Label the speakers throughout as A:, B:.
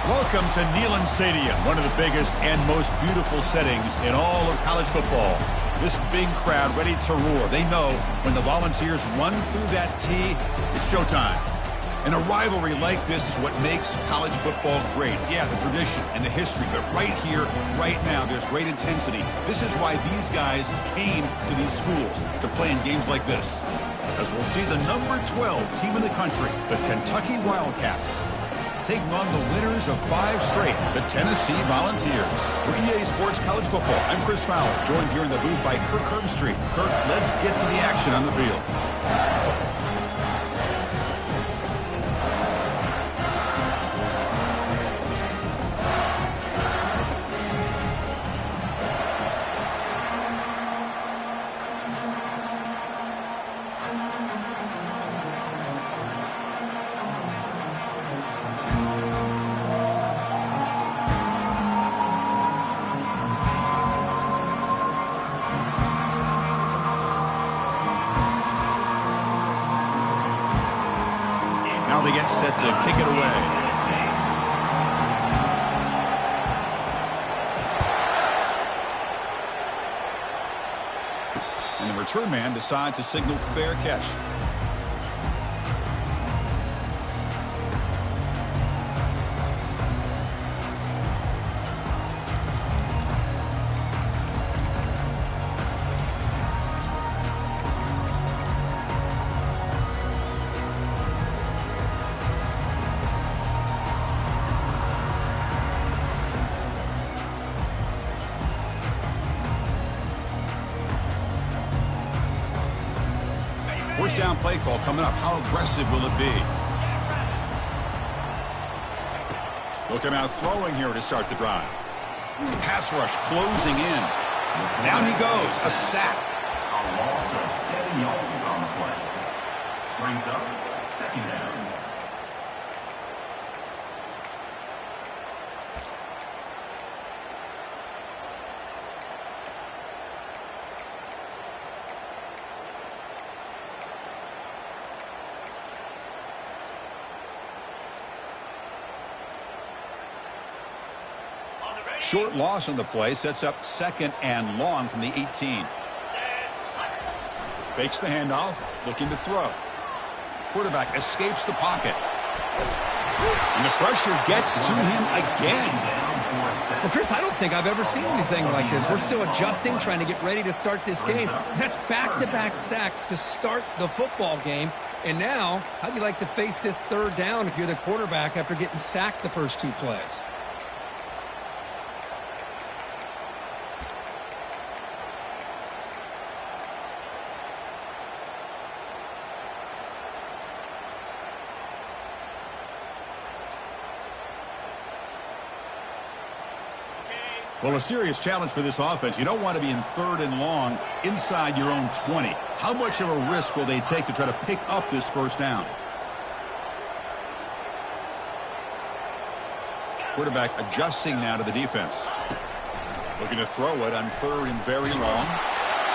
A: Welcome to Neyland Stadium, one of the biggest and most beautiful settings in all of college football. This big crowd ready to roar. They know when the Volunteers run through that tee, it's showtime. And a rivalry like this is what makes college football great. Yeah, the tradition and the history, but right here, right now, there's great intensity. This is why these guys came to these schools to play in games like this. As we'll see the number 12 team in the country, the Kentucky Wildcats, taking on the winners of 5 straight, the Tennessee Volunteers. For EA Sports College Football, I'm Chris Fowler, joined here in the booth by Kirk Herbstreit. Kirk, let's get to the action on the field. Now they get set to kick it away. And the return man decides to signal fair catch. First down play call coming up. How aggressive will it be? Looking out throwing here to start the drive. Pass rush closing in. Down he goes. A sack.
B: A loss of 7 yards on the play. Brings up second down.
A: Short loss on the play sets up second and long from the 18. Fakes the handoff, looking to throw. Quarterback escapes the pocket. And the pressure gets to him again.
C: Well, Chris, I don't think I've ever seen anything like this. We're still adjusting, trying to get ready to start this game. That's back-to-back sacks to start the football game. And now, how'd you like to face this third down if you're the quarterback after getting sacked the first 2 plays?
A: Well, a serious challenge for this offense. You don't want to be in third and long inside your own 20. How much of a risk will they take to try to pick up this first down? Quarterback adjusting now to the defense. Looking to throw it on third and very long.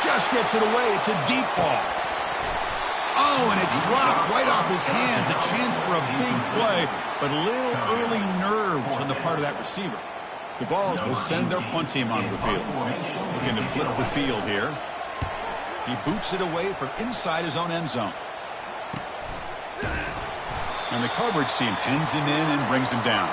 A: Just gets it away. It's a deep ball. Oh, and it's dropped right off his hands. A chance for a big play, but a little early nerves on the part of that receiver. The Vols will send their punt team onto the field. Looking to flip the field here. He boots it away from inside his own end zone. And the coverage team pens him in and brings him down.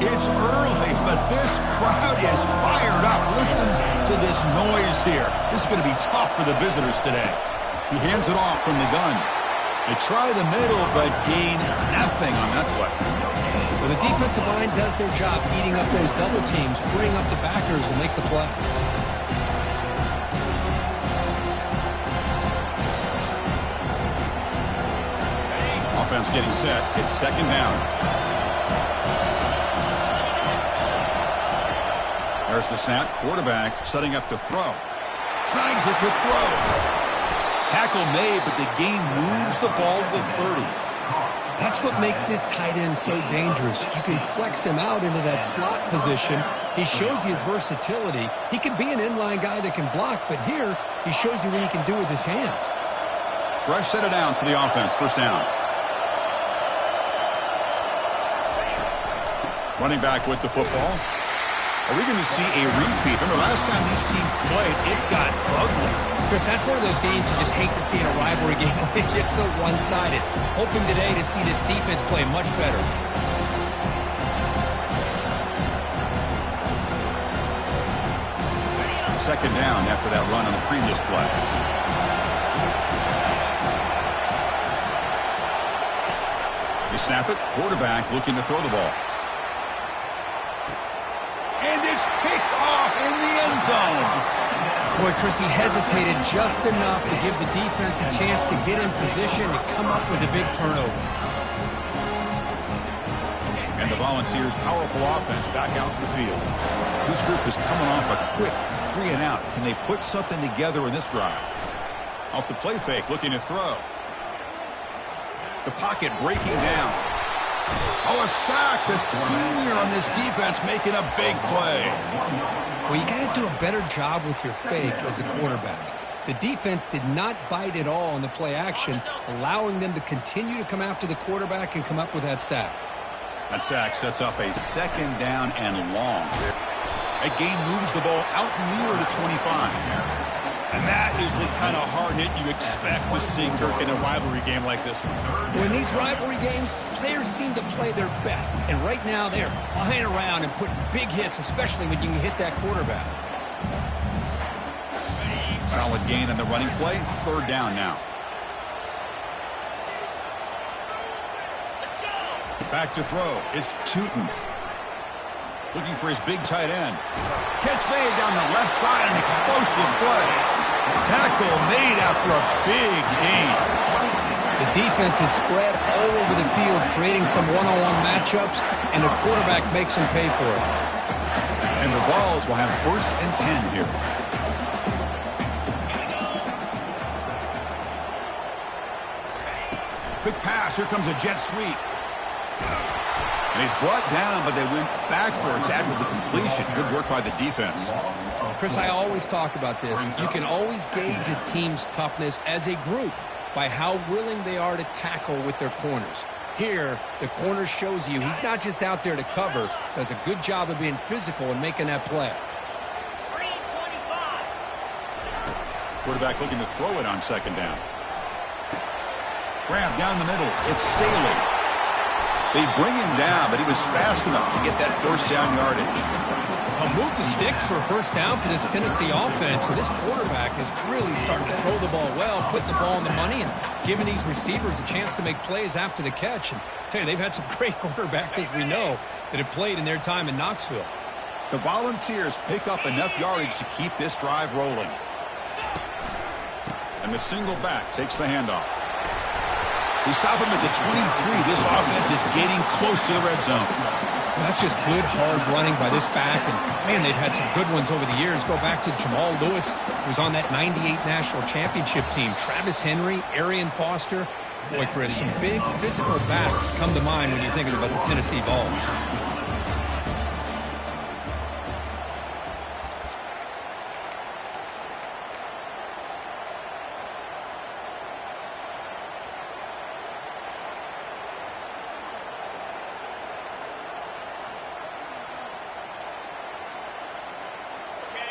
A: It's early, but this crowd is fired up. Listen to this noise here. This is going to be tough for the visitors today. He hands it off from the gun. They try the middle, but gain nothing on that play.
C: Well, the defensive line does their job eating up those double teams, freeing up the backers to make the play.
A: Offense getting set. It's second down. There's the snap. Quarterback setting up to throw. Snags it with throws. Tackle made, but the gain moves the ball to the 30.
C: That's what makes this tight end so dangerous. You can flex him out into that slot position. He shows you his versatility. He can be an inline guy that can block, but here he shows you what he can do with his hands.
A: Fresh set of downs for the offense. First down. Running back with the football. Are we going to see a repeat? Remember, last time these teams played, it got ugly.
C: Chris, that's one of those games you just hate to see in a rivalry game when it gets so one-sided. Hoping today to see this defense play much better.
A: Second down after that run on the previous play. You snap it, quarterback looking to throw the ball. And it's picked off in the end zone.
C: Boy, Chris, he hesitated just enough to give the defense a chance to get in position and come up with a big turnover.
A: And the Volunteers' powerful offense back out in the field. This group is coming off a quick 3 and out. Can they put something together in this drive? Off the play fake, looking to throw. The pocket breaking down. Oh, a sack. The senior on this defense making a big play.
C: Well, you got to do a better job with your fake as the quarterback. The defense did not bite at all on the play action, allowing them to continue to come after the quarterback and come up with that sack.
A: That sack sets up a second down and long. That game moves the ball out near the 25. And that is the kind of hard hit you expect to see, Kirk, in a rivalry game like this one.
C: When these rivalry games, players seem to play their best. And right now, they are flying around and putting big hits, especially when you can hit that quarterback.
A: Solid gain on the running play. Third down now. Back to throw. It's Tootin. Looking for his big tight end. Catch made down the left side. An explosive play. Tackle made after a big gain.
C: The defense is spread all over the field, creating some one-on-one matchups, and the quarterback makes them pay for it.
A: And the Vols will have 1st and 10 here. Quick pass. Here comes a jet sweep. And he's brought down, but they went backwards after the completion. Good work by the defense.
C: Chris, I always talk about this. You can always gauge a team's toughness as a group by how willing they are to tackle with their corners. Here, the corner shows you he's not just out there to cover, does a good job of being physical and making that play.
A: Quarterback looking to throw it on second down. Grab down the middle. It's Staley. They bring him down, but he was fast enough to get that first down yardage.
C: A move the sticks for a first down for this Tennessee offense. So this quarterback is really starting to throw the ball well, putting the ball on the money, and giving these receivers a chance to make plays after the catch. And I tell you, they've had some great quarterbacks, as we know, that have played in their time in Knoxville.
A: The Volunteers pick up enough yardage to keep this drive rolling. And the single back takes the handoff. They stop him at the 23. This offense is getting close to the red zone.
C: That's just good, hard running by this back. And, man, they've had some good ones over the years. Go back to Jamal Lewis, who was on that 98 National Championship team. Travis Henry, Arian Foster. Boy, Chris, some big physical backs come to mind when you're thinking about the Tennessee Vols.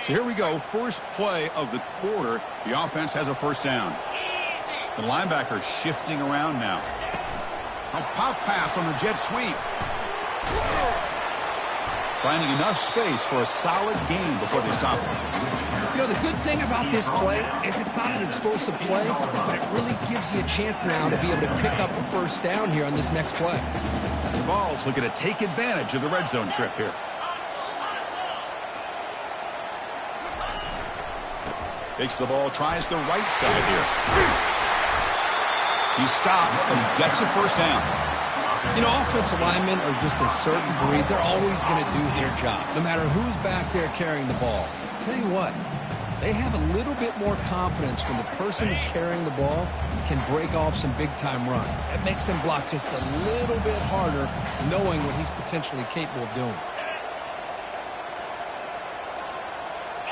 A: So here we go, first play of the quarter. The offense has a first down. The linebacker shifting around now. A pop pass on the jet sweep. Finding enough space for a solid gain before they stop him.
C: You know, the good thing about this play is it's not an explosive play, but it really gives you a chance now to be able to pick up a first down here on this next play.
A: The Vols looking to take advantage of the red zone trip here. Takes the ball, tries the right side here. He's stopped, but he gets a first down.
C: You know, offensive linemen are just a certain breed. They're always going to do their job, no matter who's back there carrying the ball. I'll tell you what, They have a little bit more confidence when the person that's carrying the ball can break off some big-time runs. That makes them block just a little bit harder, knowing what he's potentially capable of doing.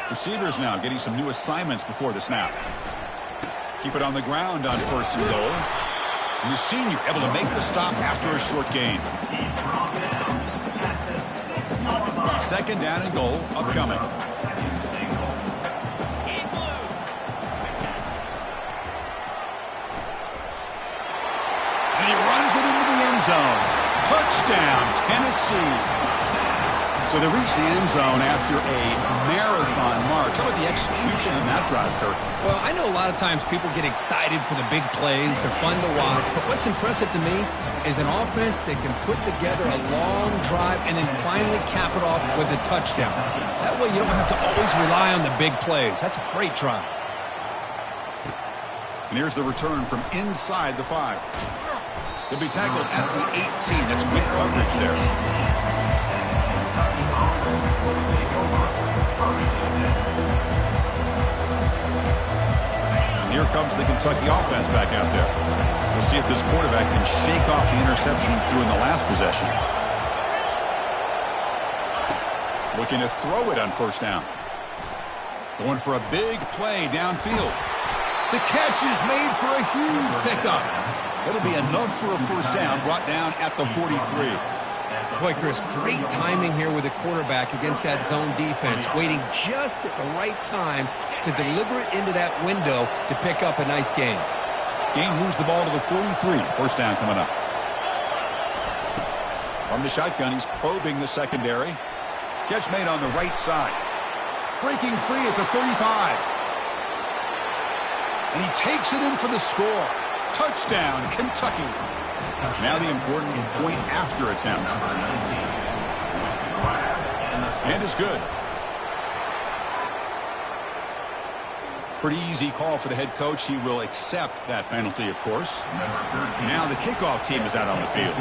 A: Receivers now getting some new assignments before the snap. Keep it on the ground on 1st and goal. And the senior able to make the stop after a short gain. 2nd down and goal upcoming. And he runs it into the end zone. Touchdown, Tennessee. So they reach the end zone after a marathon march. How about the execution in that drive, Kirk?
C: Well, I know a lot of times people get excited for the big plays. They're fun to watch. But what's impressive to me is an offense that can put together a long drive and then finally cap it off with a touchdown. That way you don't have to always rely on the big plays. That's a great drive.
A: And here's the return from inside the 5. He'll be tackled at the 18. That's good coverage there. And here comes the Kentucky offense back out there. We'll see if this quarterback can shake off the interception he threw in the last possession. Looking to throw it on 1st down. Going for a big play downfield. The catch is made for a huge pickup. That'll be enough for a 1st down, brought down at the 43.
C: Boy, Chris, great timing here with the quarterback against that zone defense, waiting just at the right time to deliver it into that window to pick up a nice gain.
A: Game moves the ball to the 43. 1st down coming up. From the shotgun, he's probing the secondary. Catch made on the right side. Breaking free at the 35. And he takes it in for the score. Touchdown, Kentucky. Now the important point after attempt. And it's good. Pretty easy call for the head coach. He will accept that penalty, of course. Now the kickoff team is out on the field.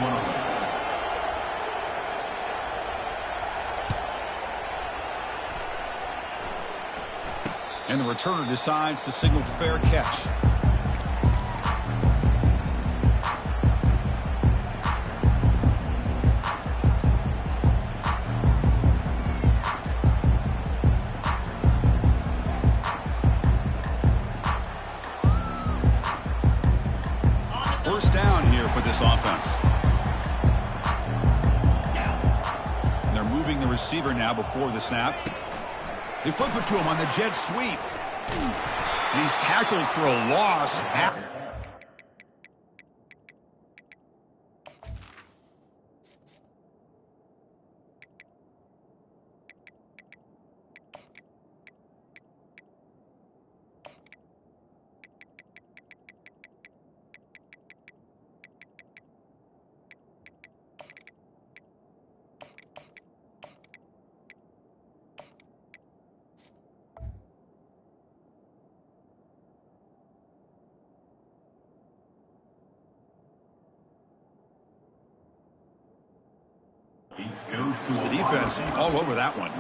A: And the returner decides to signal fair catch. First down here for this offense. And they're moving the receiver now before the snap. They flip it to him on the jet sweep. And he's tackled for a loss. The defense all over that one.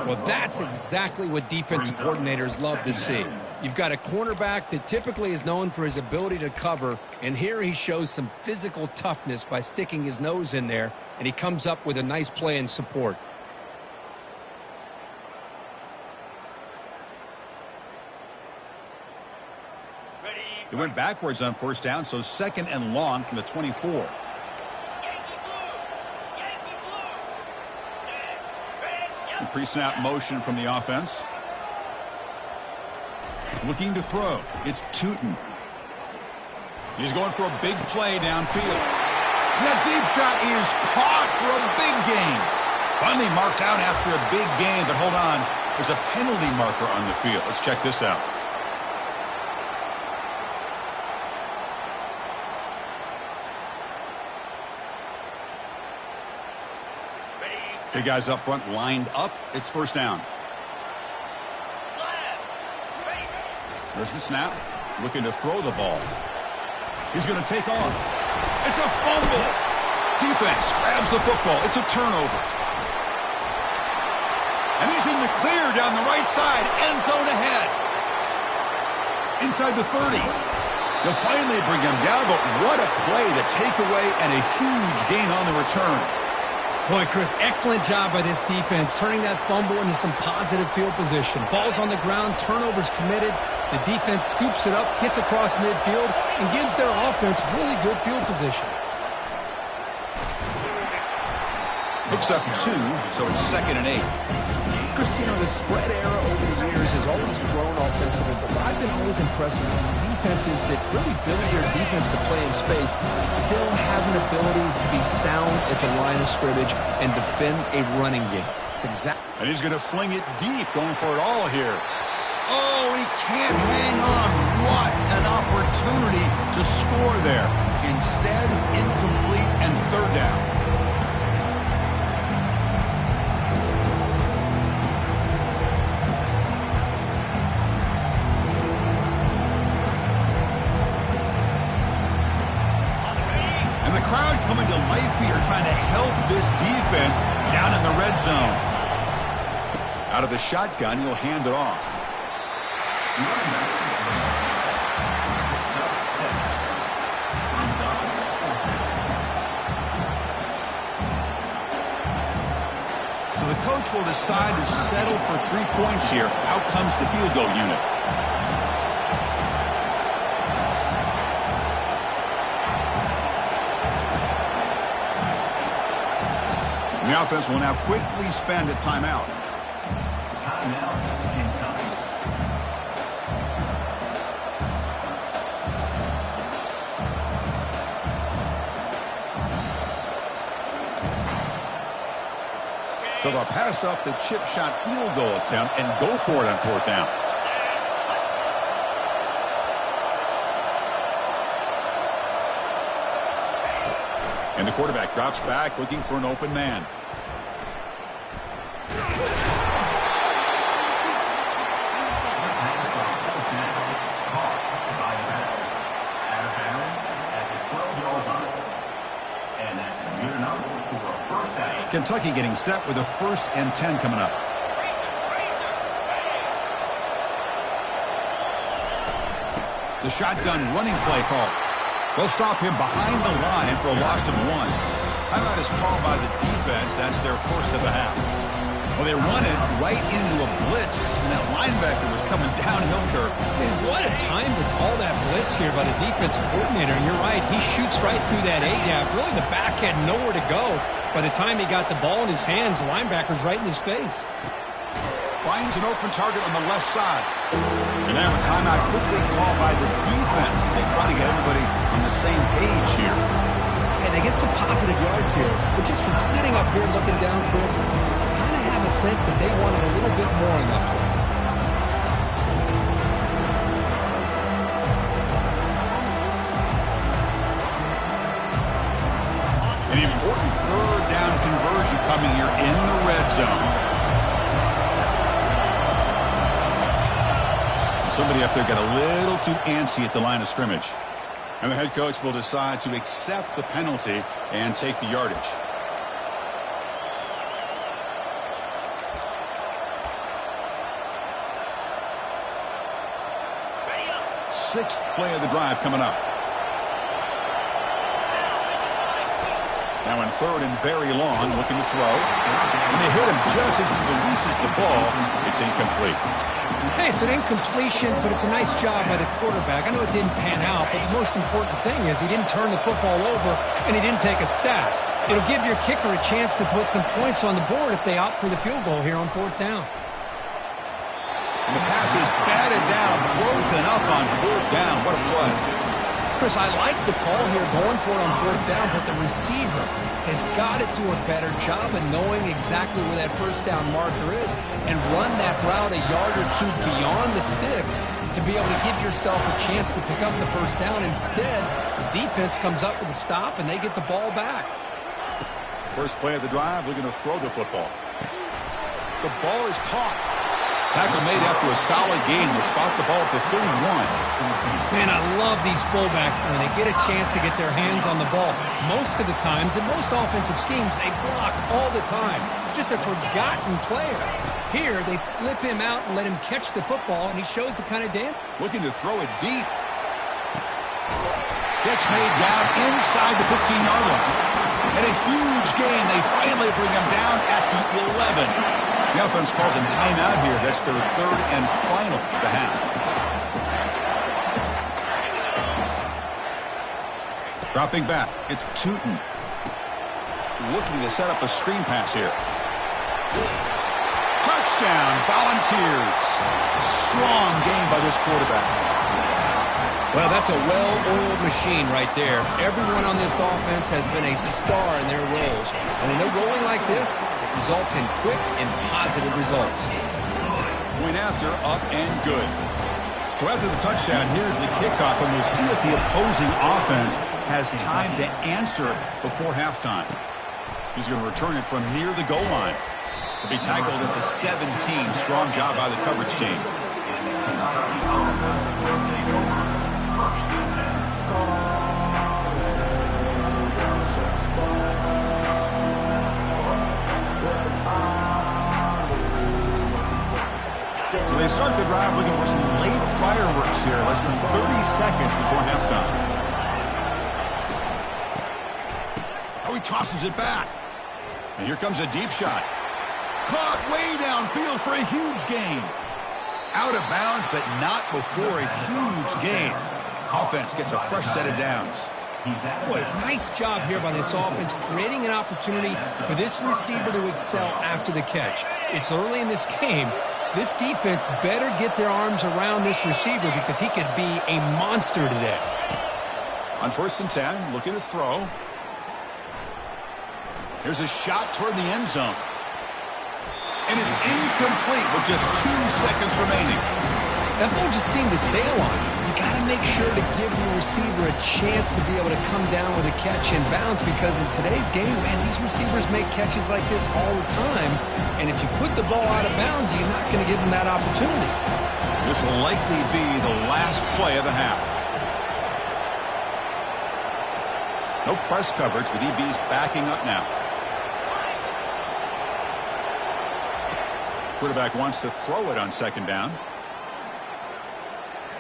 C: Well, that's exactly what defensive coordinators love to see. You've got a cornerback that typically is known for his ability to cover, and here he shows some physical toughness by sticking his nose in there, and he comes up with a nice play in support.
A: He went backwards on 1st down, so 2nd and long from the 24. Pre-snap motion from the offense. Looking to throw. It's Tootin. He's going for a big play downfield. That deep shot is caught for a big gain. Finally marked out after a big gain, but hold on. There's a penalty marker on the field. Let's check this out. Big guys up front lined up. It's 1st down. There's the snap. Looking to throw the ball. He's going to take off. It's a fumble. Defense grabs the football. It's a turnover. And he's in the clear down the right side. End zone ahead. Inside the 30. They'll finally bring him down, but what a play, the takeaway, and a huge gain on the return.
C: Boy, Chris, excellent job by this defense, turning that fumble into some positive field position. Ball's on the ground, turnovers committed. The defense scoops it up, gets across midfield, and gives their offense really good field position.
A: Picks up 2, so it's 2nd and 8.
D: Chris, the spread era over the years has always grown offensively, but what I've been always impressed with defenses that really build their defense to play in space still have an ability to be sound at the line of scrimmage and defend a running game. It's exactly.
A: And he's going to fling it deep, going for it all here. Oh, he can't hang on. What an opportunity to score there. Instead, incomplete and 3rd down. Crowd coming to life here, trying to help this defense down in the red zone. Out of the shotgun, he'll hand it off. So the coach will decide to settle for 3 points here. Out comes the field goal unit. The offense will now quickly spend a timeout.
B: Timeout inside.
A: So they'll pass up the chip shot field goal attempt and go for it on 4th down. And the quarterback drops back looking for an open man. Kentucky getting set with a 1st and 10 coming up. The shotgun running play call. They'll stop him behind the line for a loss of 1. Timeout is called by the defense. That's their 1st of the half. Well, they run it right into a blitz, and that linebacker was coming downhill curve.
C: Man, what a time to call that blitz here by the defensive coordinator. And you're right, he shoots right through that A-gap. Really, the back had nowhere to go. By the time he got the ball in his hands, the linebacker's right in his face.
A: Finds an open target on the left side. And now a timeout quickly called by the defense as they try to get everybody on the same page here.
C: And they get some positive yards here. But just from sitting up here looking down, Chris, I kind of have a sense that they wanted a little bit more in that play.
A: An important 3rd down conversion coming here in the red zone. Somebody up there got a little too antsy at the line of scrimmage. And the head coach will decide to accept the penalty and take the yardage. 6th play of the drive coming up. Now in 3rd and very long, looking to throw. And they hit him just as he releases the ball. It's incomplete.
C: Hey, it's an incompletion, but it's a nice job by the quarterback. I know it didn't pan out, but the most important thing is he didn't turn the football over and he didn't take a sack. It'll give your kicker a chance to put some points on the board if they opt for the field goal here on 4th down.
A: And the pass is batted down, broken up on 4th down. What a play.
C: Chris, I like the call here going for it on 4th down, but the receiver has got to do a better job of knowing exactly where that 1st down marker is and run that route a yard or 2 beyond the sticks to be able to give yourself a chance to pick up the 1st down. Instead, the defense comes up with a stop and they get the ball back.
A: First play of the drive, looking to throw the football. The ball is caught. Tackle made after a solid gain. Will spot the ball at the 31.
C: Man, I love these fullbacks when they get a chance to get their hands on the ball. Most of the times, in most offensive schemes, they block all the time. Just a forgotten player. Here, they slip him out and let him catch the football, and he shows the kind of damage.
A: Looking to throw it deep. Catch made down inside the 15-yard line. And a huge gain. They finally bring him down at the 11. The offense calls a timeout here. That's their third and final of the half. Dropping back, it's Tootin. Looking to set up a screen pass here. Touchdown, Volunteers. Strong game by this quarterback.
C: Well, that's a well-oiled machine right there. Everyone on this offense has been a star in their roles. And when they're rolling like this, it results in quick and positive results.
A: Point after, up and good. So after the touchdown, here's the kickoff, and we'll see if the opposing offense has time to answer before halftime. He's going to return it from near the goal line. He'll be tackled at the 17. Strong job by the coverage team. So they start the drive looking for some late fireworks here, less than 30 seconds before halftime. Oh, he tosses it back. And here comes a deep shot. Caught way downfield for a huge gain. Out of bounds, but not before a huge gain. Offense gets a fresh set of downs.
C: Boy, nice job here by this offense, creating an opportunity for this receiver to excel after the catch. It's early in this game, so this defense better get their arms around this receiver because he could be a monster today.
A: On 1st and 10, looking to throw. Here's a shot toward the end zone. And it's incomplete with just 2 seconds remaining.
C: That ball just seemed to sail on. You got to make sure to give your receiver a chance to be able to come down with a catch and bounce, because in today's game, man, these receivers make catches like this all the time. And if you put the ball out of bounds, you're not going to give them that opportunity.
A: This will likely be the last play of the half. No press coverage. The DB's backing up now. Quarterback wants to throw it on 2nd down.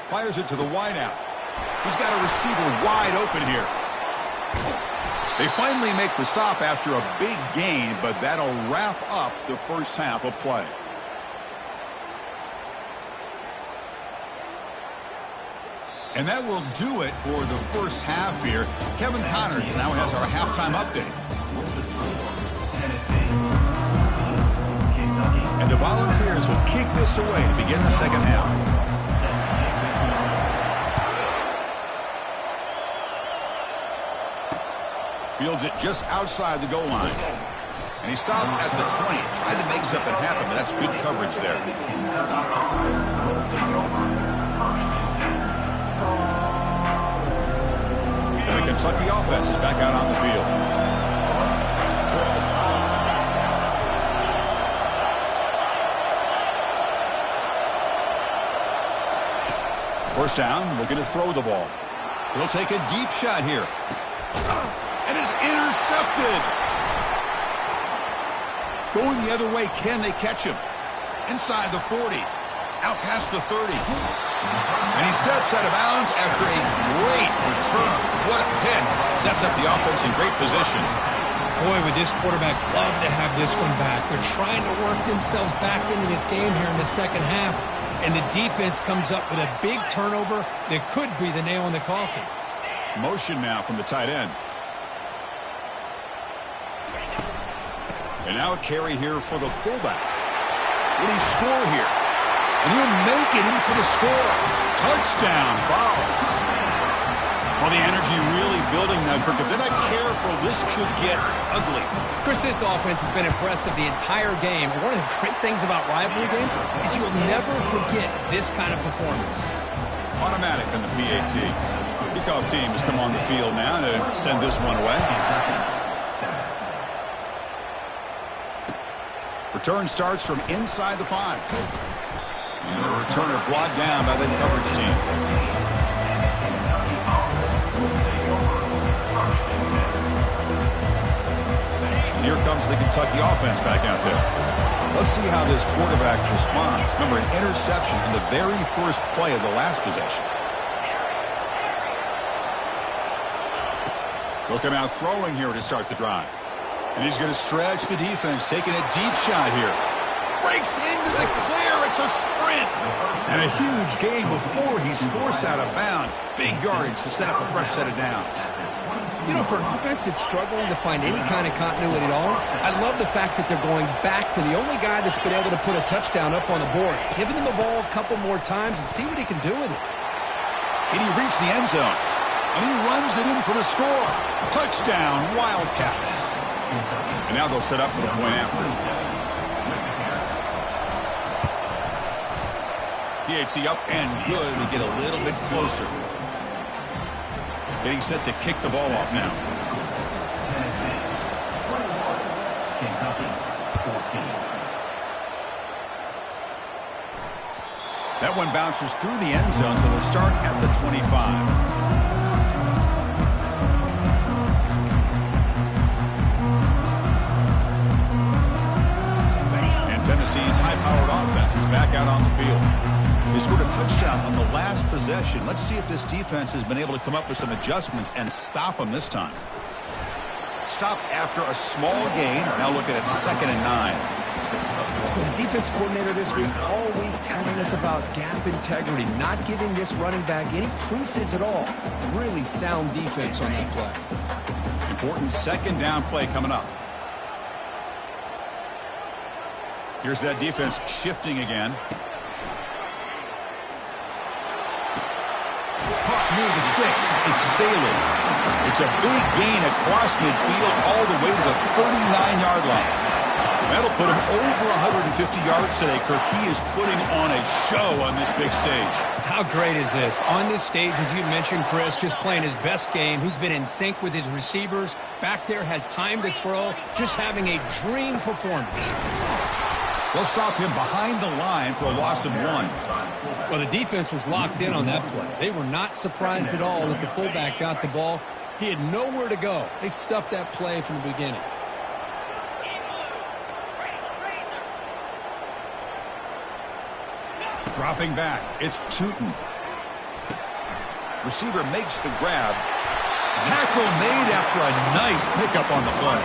A: Fires it to the wideout. He's got a receiver wide open here. They finally make the stop after a big gain, but that'll wrap up the first half of play. And that will do it for the first half here. Kevin Connors now has our halftime update. And the Volunteers will kick this away to begin the second half. Fields it just outside the goal line. And he stopped at the 20. Tried to make something happen, but that's good coverage there. And the Kentucky offense is back out on the field. First down, looking to throw the ball. He'll take a deep shot here. And is intercepted. Going the other way, can they catch him? Inside the 40. Out past the 30. And he steps out of bounds after a great return. What a pick. Sets up the offense in great position.
C: Boy, would this quarterback love to have this one back. They're trying to work themselves back into this game here in the second half. And the defense comes up with a big turnover that could be the nail in the coffin.
A: Motion now from the tight end. And now a carry here for the fullback. Will he score here? And he'll make it in for the score. Touchdown, Vols. Well, the energy really building now, Kirk. If they're not careful, this could get ugly.
C: Chris, this offense has been impressive the entire game. And one of the great things about rivalry games is you'll never forget this kind of performance.
A: Automatic on the PAT. Kickoff team has come on the field now to send this one away. Return starts from inside the 5. The returner brought down by the coverage team. And here comes the Kentucky offense back out there. Let's see how this quarterback responds. Remember, an interception in the very first play of the last possession. He'll come out throwing here to start the drive. And he's going to stretch the defense, taking a deep shot here. Breaks into the clear. It's a sprint. And a huge gain before he's forced out of bounds. Big yardage to set up a fresh set of downs.
C: You know, for an offense that's struggling to find any kind of continuity at all, I love the fact that they're going back to the only guy that's been able to put a touchdown up on the board. Giving him the ball a couple more times and see what he can do with it.
A: Can he reach the end zone? And he runs it in for the score. Touchdown, Wildcats. And now they'll set up for the point after. PAT up and good to get a little bit closer. Getting set to kick the ball off now.
B: Kentucky, 14.
A: That one bounces through the end zone, so they'll start at the 25. Tennessee's high-powered offense is back out on the field. They scored a touchdown on the last possession. Let's see if this defense has been able to come up with some adjustments and stop them this time. Stop after a small gain. Now looking at 2nd and 9.
C: The defense coordinator this week all week telling us about gap integrity, not giving this running back any creases at all. Really sound defense on that play.
A: Important 2nd down play coming up. Here's that defense shifting again. Caught near the sticks. It's Staley. It's a big gain across midfield all the way to the 39-yard line. That'll put him over 150 yards today. Kirk, he is putting on a show on this big stage.
C: How great is this? On this stage, as you mentioned, Chris, just playing his best game. He's been in sync with his receivers. Back there, has time to throw. Just having a dream performance.
A: They'll stop him behind the line for a loss of 1.
C: Well, the defense was locked in on that play. They were not surprised at all that the fullback got the ball. He had nowhere to go. They stuffed that play from the beginning.
A: Dropping back, it's Tootin. Receiver makes the grab. Tackle made after a nice pickup on the play.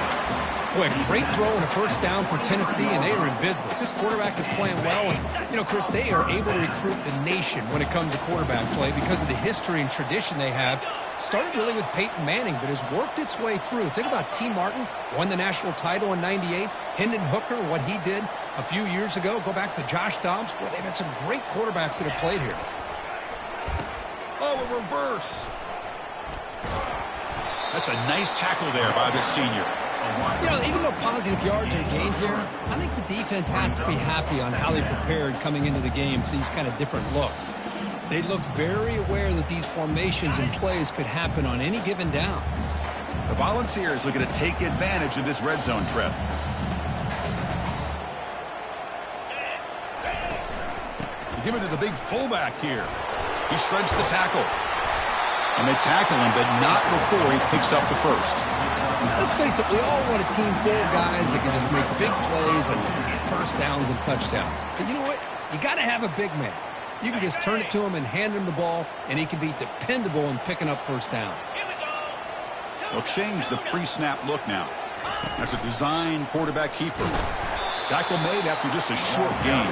C: Boy, a great throw and a first down for Tennessee, and they are in business. This quarterback is playing well, and, you know, Chris, they are able to recruit the nation when it comes to quarterback play because of the history and tradition they have. Started really with Peyton Manning, but has worked its way through. Think about T. Martin, won the national title in '98. Hendon Hooker, what he did a few years ago. Go back to Josh Dobbs. Boy, they've had some great quarterbacks that have played here.
A: Oh, a reverse. That's a nice tackle there by the senior.
C: You know, even though positive yards are gained here, I think the defense has to be happy on how they prepared coming into the game for these kind of different looks. They looked very aware that these formations and plays could happen on any given down.
A: The Volunteers looking to take advantage of this red zone trip. You give it to the big fullback here. He shreds the tackle. And they tackle him, but not before he picks up the first.
C: Let's face it, we all want a team full of guys that can just make big plays and get first downs and touchdowns. But you know what? You got to have a big man. You can just turn it to him and hand him the ball, and he can be dependable in picking up first downs.
A: They'll change the pre-snap look now. That's a design quarterback keeper. Tackle made after just a short gain.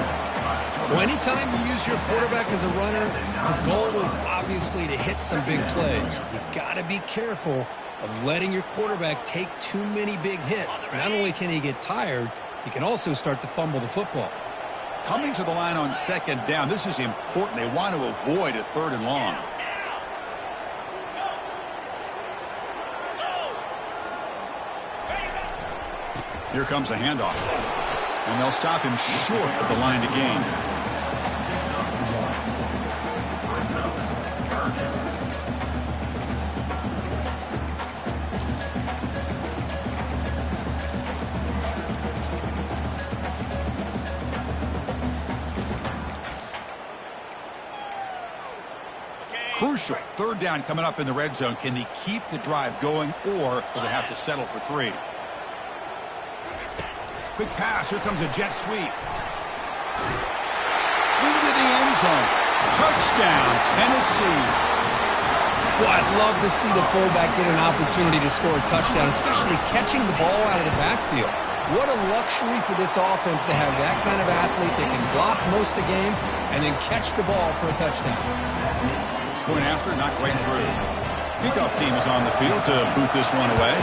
C: Well, anytime you use your quarterback as a runner, the goal is obviously to hit some big plays. You got to be careful of letting your quarterback take too many big hits. Not only can he get tired, he can also start to fumble the football.
A: Coming to the line on 2nd down, this is important. They want to avoid a 3rd and long. Here comes a handoff. And they'll stop him short of the line to gain. Crucial. Third down coming up in the red zone. Can they keep the drive going, or will they have to settle for 3? Quick pass. Here comes a jet sweep. Into the end zone. Touchdown, Tennessee.
C: Well, I'd love to see the fullback get an opportunity to score a touchdown, especially catching the ball out of the backfield. What a luxury for this offense to have that kind of athlete that can block most of the game and then catch the ball for a touchdown.
A: Point after, not quite through. Kickoff team is on the field to boot this one away.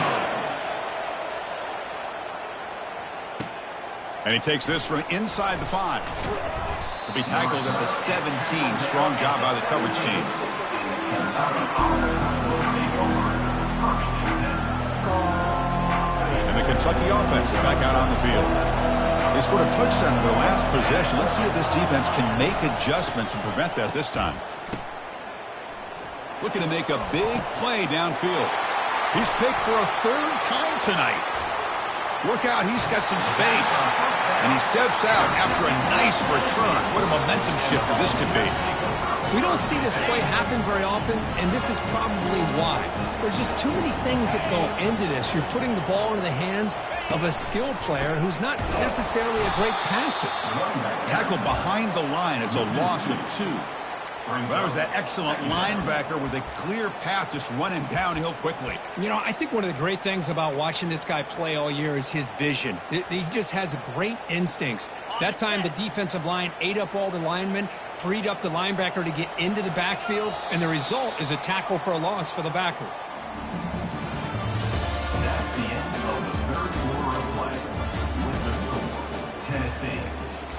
A: And he takes this from inside the 5. He'll be tackled at the 17. Strong job by the coverage team. And the Kentucky offense is back out on the field. They scored a touchdown in their last possession. Let's see if this defense can make adjustments and prevent that this time. Looking to make a big play downfield. He's picked for a 3rd time tonight. Look out, he's got some space. And he steps out after a nice return. What a momentum shifter this could be.
C: We don't see this play happen very often, and this is probably why. There's just too many things that go into this. You're putting the ball into the hands of a skilled player who's not necessarily a great passer.
A: Tackled behind the line. It's a loss of 2. That was that excellent linebacker with a clear path just running downhill quickly.
C: You know, I think one of the great things about watching this guy play all year is his vision. He just has great instincts. That time the defensive line ate up all the linemen, freed up the linebacker to get into the backfield, and the result is a tackle for a loss for the backer.
B: That's the end of the 3rd quarter of play. With the score, Tennessee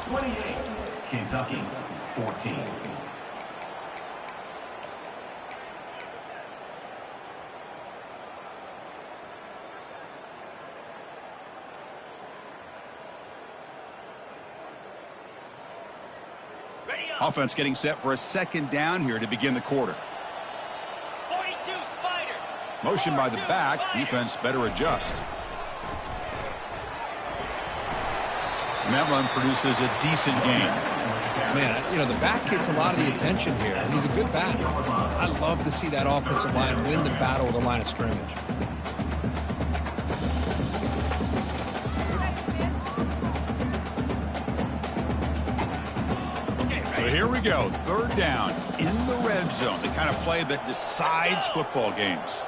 B: 28, Kentucky 14.
A: Offense getting set for a 2nd down here to begin the quarter.
E: 42 Spider.
A: Motion by the back. Defense better adjust. And that run produces a decent gain.
C: Man, you know, the back gets a lot of the attention here. He's a good back. I love to see that offensive line win the battle of the line of scrimmage.
A: So here we go. 3rd down in the red zone. The kind of play that decides football games.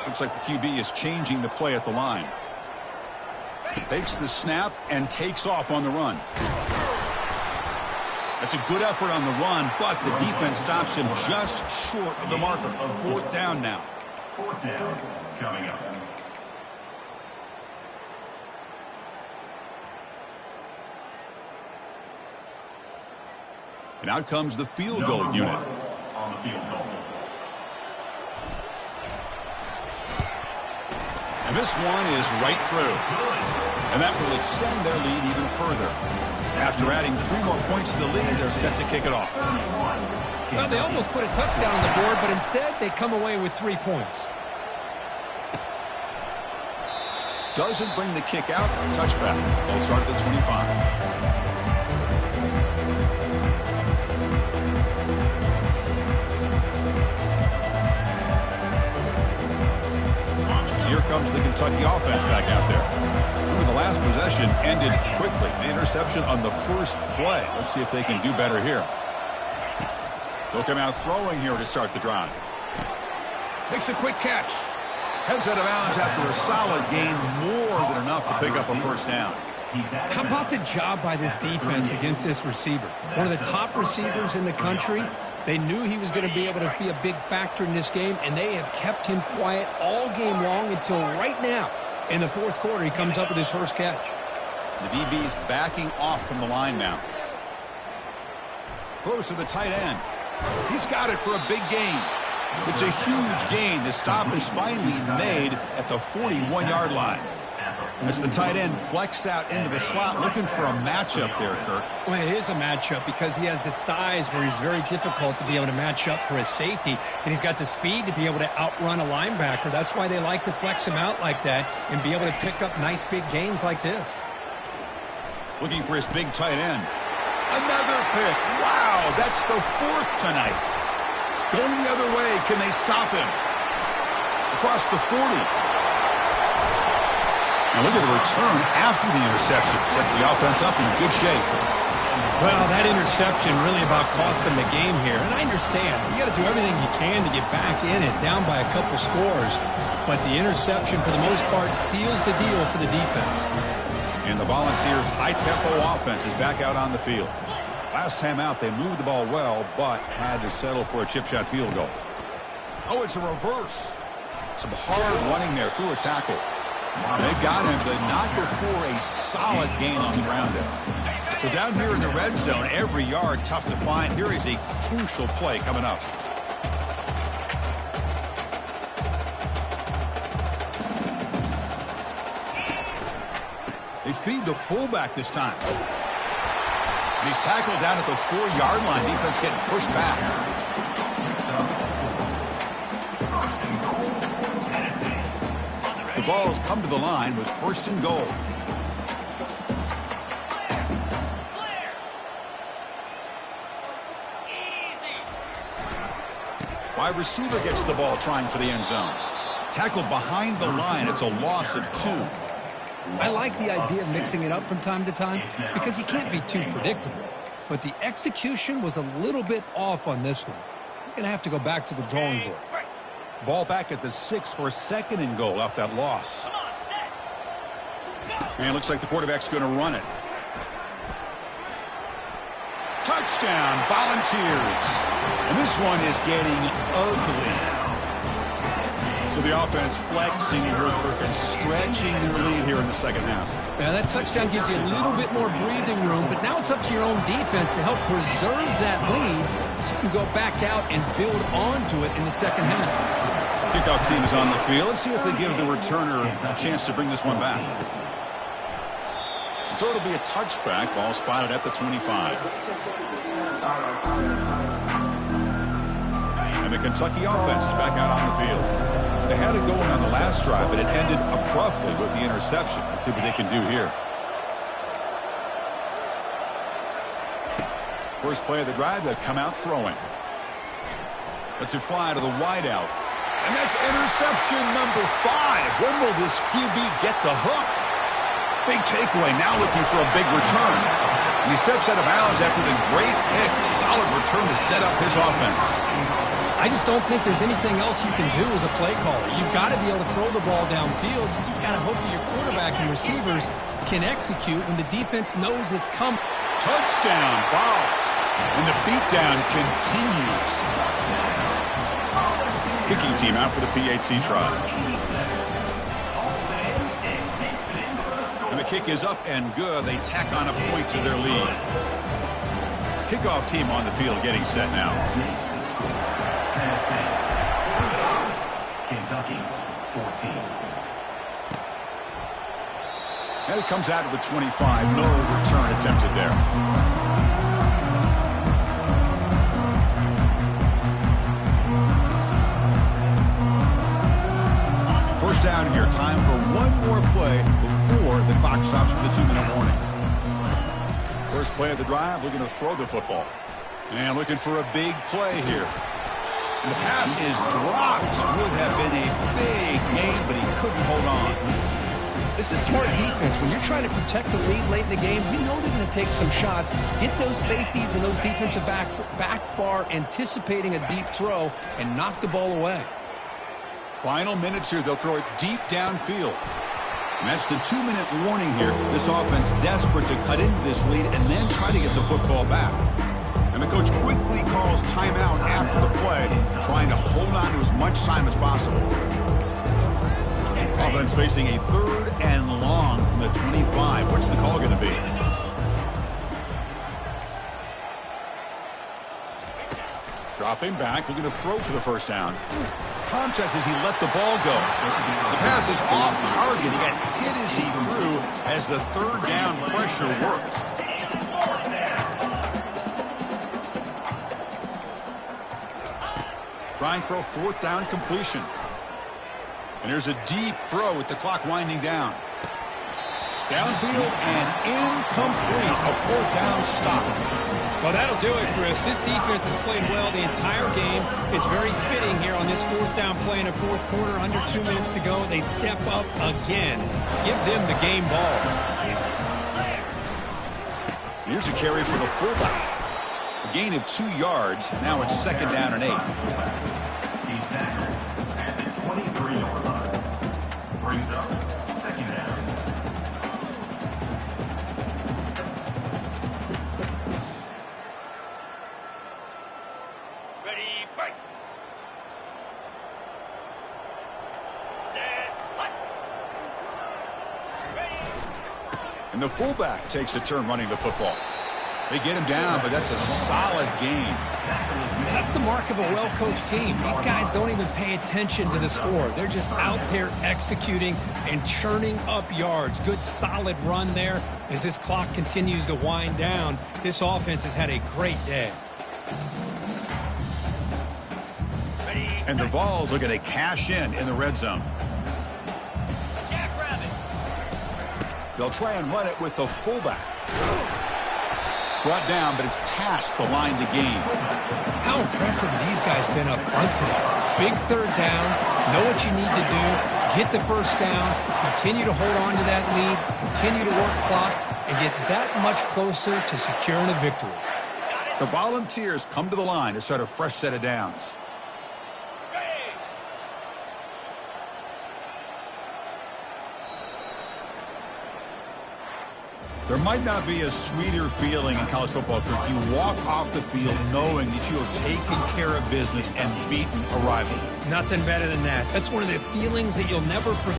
A: Looks like the QB is changing the play at the line. Takes the snap and takes off on the run. That's a good effort on the run, but the defense stops him just short of the marker. 4th down now.
B: 4th down coming up.
A: And out comes the field goal unit.
B: On the field goal.
A: And this one is right through. And that will extend their lead even further. After adding 3 more points to the lead, they're set to kick it off.
C: Well, they almost put a touchdown on the board, but instead they come away with 3 points.
A: Doesn't bring the kick out. Touchback. They'll start at the 25. Here comes the Kentucky offense back out there. Remember, the last possession ended quickly. The interception on the first play. Let's see if they can do better here. They'll come out throwing here to start the drive. Makes a quick catch. Heads out of bounds after a solid gain, more than enough to pick up a 1st down.
C: How about the job by this defense against this receiver? One of the top receivers in the country. They knew he was going to be able to be a big factor in this game, and they have kept him quiet all game long until right now. In the 4th quarter, he comes up with his first catch.
A: The DB is backing off from the line now. Throws to the tight end. He's got it for a big gain. It's a huge gain. The stop is finally made at the 41-yard line. As the tight end flexed out into the slot, looking for a matchup there, Kirk.
C: Well, it is a matchup because he has the size where he's very difficult to be able to match up for his safety, and he's got the speed to be able to outrun a linebacker. That's why they like to flex him out like that and be able to pick up nice big gains like this.
A: Looking for his big tight end. Another pick. Wow, that's the 4th tonight. Going the other way. Can they stop him? Across the 40. Now look at the return after the interception. Sets the offense up in good shape.
C: Well, that interception really about cost him the game here. And I understand. You got to do everything you can to get back in it, down by a couple scores. But the interception, for the most part, seals the deal for the defense.
A: And the Volunteers' high-tempo offense is back out on the field. Last time out, they moved the ball well, but had to settle for a chip shot field goal. Oh, it's a reverse. Some hard running there through a tackle. They got him, but not before a solid gain on the ground there. So down here in the red zone, every yard tough to find. Here is a crucial play coming up. They feed the fullback this time. And he's tackled down at the 4-yard line. Defense getting pushed back. The ball's come to the line with 1st and goal. Wide receiver gets the ball trying for the end zone. Tackled behind the line. It's a loss of 2.
C: I like the idea of mixing it up from time to time because you can't be too predictable. But the execution was a little bit off on this one. You're going to have to go back to the drawing board.
A: Ball back at the 6 for 2nd and goal off that loss. And it looks like the quarterback's going to run it. Touchdown, Volunteers. And this one is getting ugly. So the offense flexing here and stretching their lead here in the second half.
C: Yeah, that touchdown gives you a little bit more breathing room, but now it's up to your own defense to help preserve that lead so you can go back out and build onto it in the second half.
A: Kickoff team is on the field. Let's see if they give the returner a chance to bring this one back. So it'll be a touchback. Ball spotted at the 25. And the Kentucky offense is back out on the field. They had it going on the last drive, but it ended abruptly with the interception. Let's see what they can do here. First play of the drive, they'll come out throwing. Let's it fly to the wideout. And that's interception number 5. When will this QB get the hook? Big takeaway, now looking for a big return. And he steps out of bounds after the great pick. Solid return to set up his offense.
C: I just don't think there's anything else you can do as a play caller. You've got to be able to throw the ball downfield. You just got to hope that your quarterback and receivers can execute when the defense knows it's coming.
A: Touchdown, Vols. And the beatdown continues. Kicking team out for the PAT try. And the kick is up and good. They tack on a point to their lead. Kickoff team on the field getting set now.
B: Kentucky, 14.
A: And it comes out of the 25. No return attempted there. First down here. Time for one more play before the clock stops for the 2-minute warning. First play of the drive. Looking to throw the football. And looking for a big play here. And the pass is dropped. Would have been a big game, but he couldn't hold on.
C: This is smart defense. When you're trying to protect the lead late in the game, you know they're going to take some shots, get those safeties and those defensive backs back far, anticipating a deep throw, and knock the ball away.
A: Final minutes here. They'll throw it deep downfield. And that's the 2-minute warning here. This offense desperate to cut into this lead and then try to get the football back. And the coach quickly calls timeout after the play, trying to hold on to as much time as possible. Offense facing a 3rd and long from the 25. What's the call going to be? Dropping back, looking to throw for the first down. Contact as he let the ball go. The pass is off target. He got hit as he threw as the 3rd down pressure worked. Trying for a 4th down completion. And there's a deep throw with the clock winding down. Downfield and incomplete. A fourth down stop.
C: Well, that'll do it, Chris. This defense has played well the entire game. It's very fitting here on this fourth down play in the fourth quarter. Under 2 minutes to go. They step up again. Give them the game ball.
A: Here's a carry for the fullback. A gain of 2 yards. Now it's second down and 8.
B: He's tackled at the 23-yard line. Brings up second down.
E: Ready, fight. Set, hut. Ready.
A: And the fullback takes a turn running the football. They get him down, but that's a solid game.
C: That's the mark of a well-coached team. These guys don't even pay attention to the score. They're just out there executing and churning up yards. Good, solid run there. As this clock continues to wind down, this offense has had a great day.
E: Ready,
A: And the Vols are going to cash in the red zone.
E: Jackrabbit.
A: They'll try and run it with the fullback. Brought down, but it's past the line to gain.
C: How impressive have these guys been up front today? Big third down, know what you need to do, get the first down, continue to hold on to that lead, continue to work clock, and get that much closer to securing a victory.
A: The Volunteers come to the line to start a fresh set of downs.
E: Ready.
A: There might not be a sweeter feeling in college football if you walk off the field knowing that you have taken care of business and beaten a rival.
C: Nothing better than that. That's one of the feelings that you'll never forget.